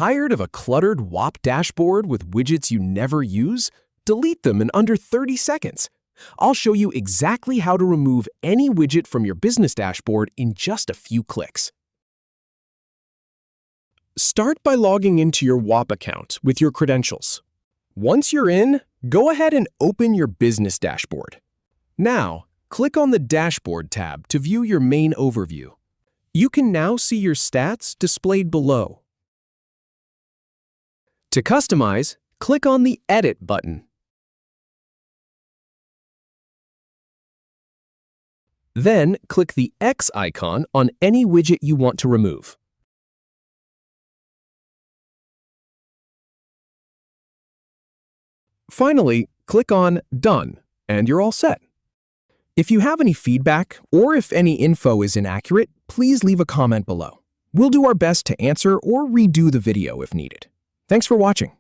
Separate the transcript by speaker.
Speaker 1: Tired of a cluttered Whop dashboard with widgets you never use? Delete them in under 30 seconds. I'll show you exactly how to remove any widget from your business dashboard in just a few clicks. Start by logging into your Whop account with your credentials. Once you're in, go ahead and open your business dashboard. Now, click on the Dashboard tab to view your main overview. You can now see your stats displayed below. To customize, click on the Edit button. Then, click the X icon on any widget you want to remove. Finally, click on Done, and you're all set. If you have any feedback or if any info is inaccurate, please leave a comment below. We'll do our best to answer or redo the video if needed. Thanks for watching.